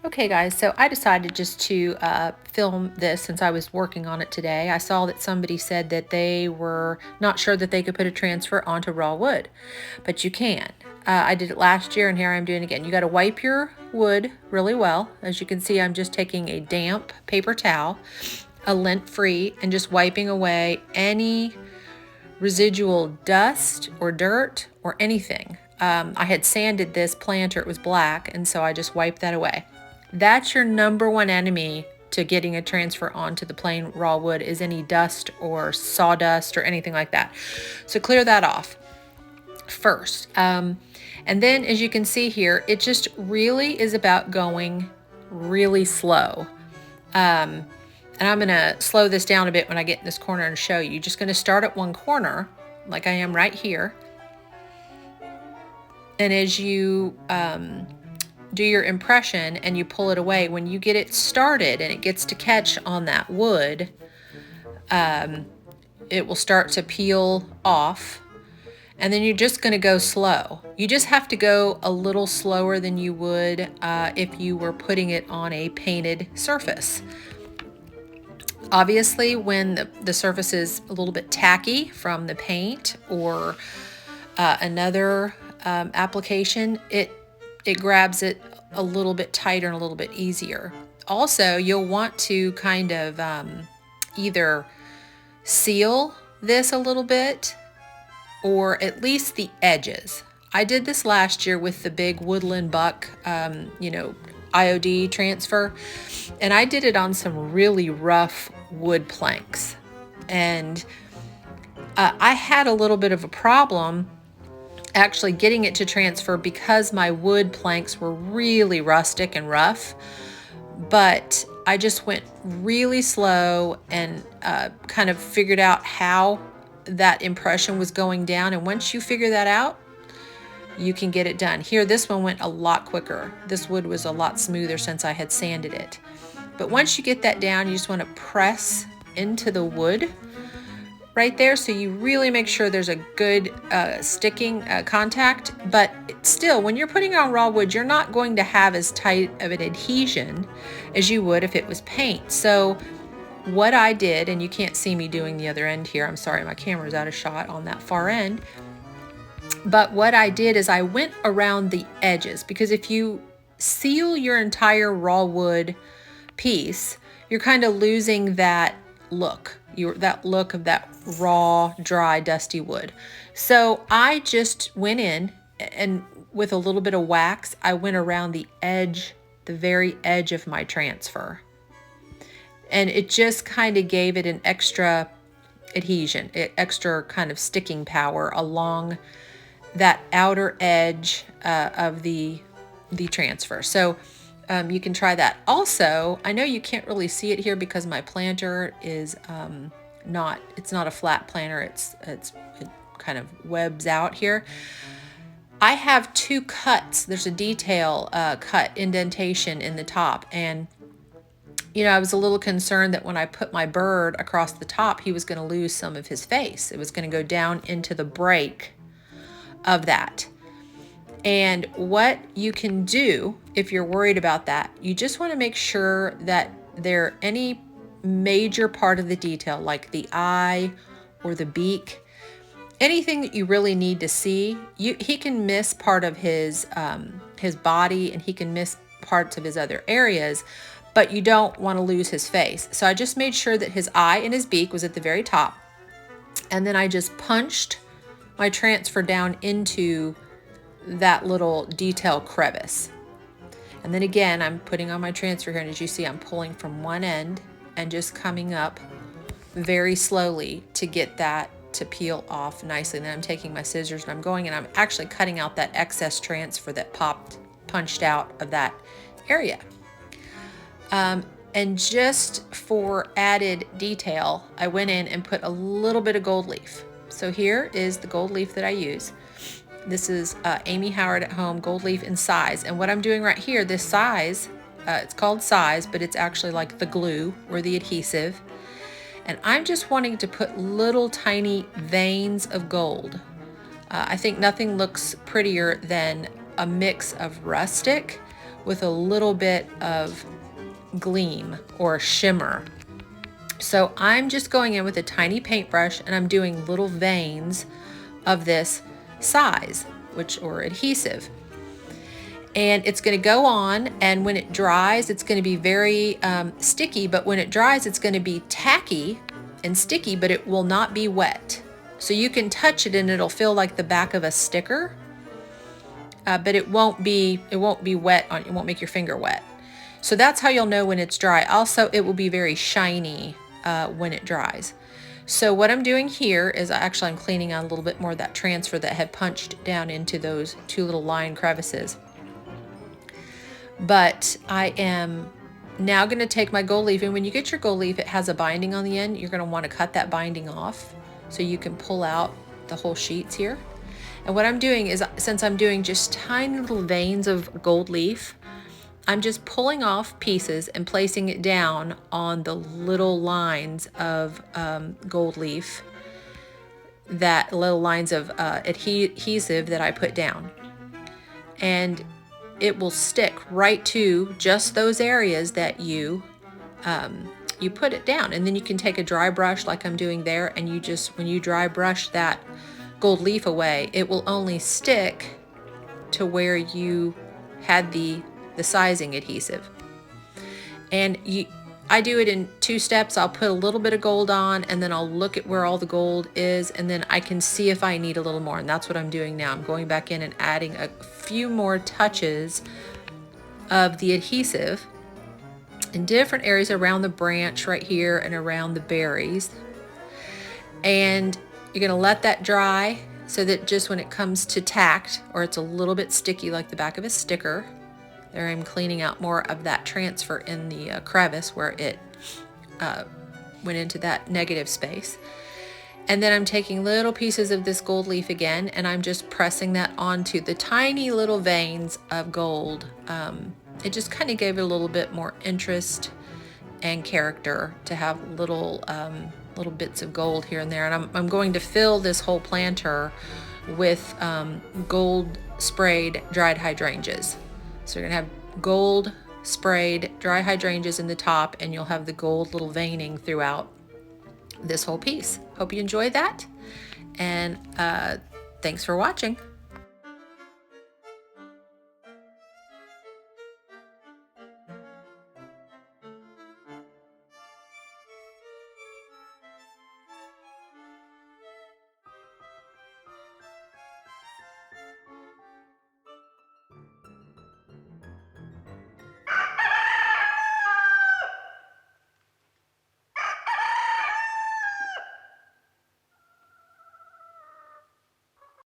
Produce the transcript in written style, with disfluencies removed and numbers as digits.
Okay guys, so I decided just to film this since I was working on it today. I saw that somebody said that they were not sure that they could put a transfer onto raw wood, but you can. I did it last year and here I'm doing it again. You got to wipe your wood really well. As you can see, I'm just taking a damp paper towel, a lint-free, and just wiping away any residual dust or dirt or anything. I had sanded this planter, it was black, and so I just wiped that away. That's your number one enemy to getting a transfer onto the plain raw wood, is any dust or sawdust or anything like that. So clear that off first. And then as you can see here, it just really is about going really slow. And I'm going to slow this down a bit when I get in this corner and show you. You're just going to start at one corner like I am right here. And as you do your impression and you pull it away, when you get it started and it gets to catch on that wood, it will start to peel off. And then you're just going to go slow. You just have to go a little slower than you would if you were putting it on a painted surface. Obviously, when the surface is a little bit tacky from the paint or another application, it grabs it a little bit tighter and a little bit easier. Also, you'll want to kind of either seal this a little bit or at least the edges. I did this last year with the big woodland buck, IOD transfer, and I did it on some really rough wood planks. And I had a little bit of a problem actually getting it to transfer because my wood planks were really rustic and rough, but I just went really slow and kind of figured out how that impression was going down. And once you figure that out, you can get it done. Here, this one went a lot quicker. This wood was a lot smoother since I had sanded it. But once you get that down, you just want to press into the wood right there, so you really make sure there's a good sticking contact. But still, when you're putting on raw wood, you're not going to have as tight of an adhesion as you would if it was paint. So what I did, and you can't see me doing the other end here, I'm sorry, my camera's out of shot on that far end, but what I did is I went around the edges, because if you seal your entire raw wood piece, you're kind of losing that look, that look of that raw, dry, dusty wood. So I just went in and with a little bit of wax, I went around the edge, the very edge of my transfer. And it just kind of gave it an extra adhesion, extra kind of sticking power along that outer edge of the transfer. So you can try that. Also, I know you can't really see it here because my planter is it's not a flat planter. It kind of webs out here. I have two cuts. There's a detail cut indentation in the top, and I was a little concerned that when I put my bird across the top, he was going to lose some of his face. It was going to go down into the break of that. And what you can do if you're worried about that, you just want to make sure that any major part of the detail, like the eye or the beak, anything that you really need to see, he can miss part of his body, and he can miss parts of his other areas, but you don't want to lose his face. So I just made sure that his eye and his beak was at the very top. And then I just punched my transfer down into that little detail crevice. And then again, I'm putting on my transfer here, and as you see, I'm pulling from one end and just coming up very slowly to get that to peel off nicely. And then I'm taking my scissors and I'm going and I'm actually cutting out that excess transfer that punched out of that area. And just for added detail, I went in and put a little bit of gold leaf. So here is the gold leaf that I use. This is Amy Howard at Home gold leaf in size. And what I'm doing right here, this size, it's called size, but it's actually like the glue or the adhesive. And I'm just wanting to put little tiny veins of gold. I think nothing looks prettier than a mix of rustic with a little bit of gleam or shimmer. So I'm just going in with a tiny paintbrush and I'm doing little veins of this size, or adhesive. And it's going to go on, and when it dries, it's going to be very sticky, but when it dries, it's going to be tacky and sticky, but it will not be wet. So you can touch it and it'll feel like the back of a sticker, but it won't be wet it won't make your finger wet. So that's how you'll know when it's dry. Also, it will be very shiny when it dries. So what I'm doing here is I'm cleaning out a little bit more of that transfer that had punched down into those two little line crevices. But I am now going to take my gold leaf, and when you get your gold leaf, it has a binding on the end. You're going to want to cut that binding off so you can pull out the whole sheets here. And what I'm doing is, since I'm doing just tiny little veins of gold leaf, I'm just pulling off pieces and placing it down on the little lines of gold leaf, that little lines of adhesive that I put down. And it will stick right to just those areas that you put it down. And then you can take a dry brush like I'm doing there, and when you dry brush that gold leaf away, it will only stick to where you had the sizing adhesive. And I do it in 2 steps. I'll put a little bit of gold on, and then I'll look at where all the gold is, and then I can see if I need a little more. And that's what I'm doing now. I'm going back in and adding a few more touches of the adhesive in different areas around the branch right here and around the berries. And you're going to let that dry so that just when it comes to tact, or it's a little bit sticky like the back of a sticker, there I'm cleaning out more of that transfer in the crevice where it went into that negative space. And then I'm taking little pieces of this gold leaf again, and I'm just pressing that onto the tiny little veins of gold. It just kind of gave it a little bit more interest and character to have little bits of gold here and there. And I'm going to fill this whole planter with gold sprayed dried hydrangeas. So you're going to have gold sprayed dry hydrangeas in the top, and you'll have the gold little veining throughout this whole piece. Hope you enjoyed that, and thanks for watching.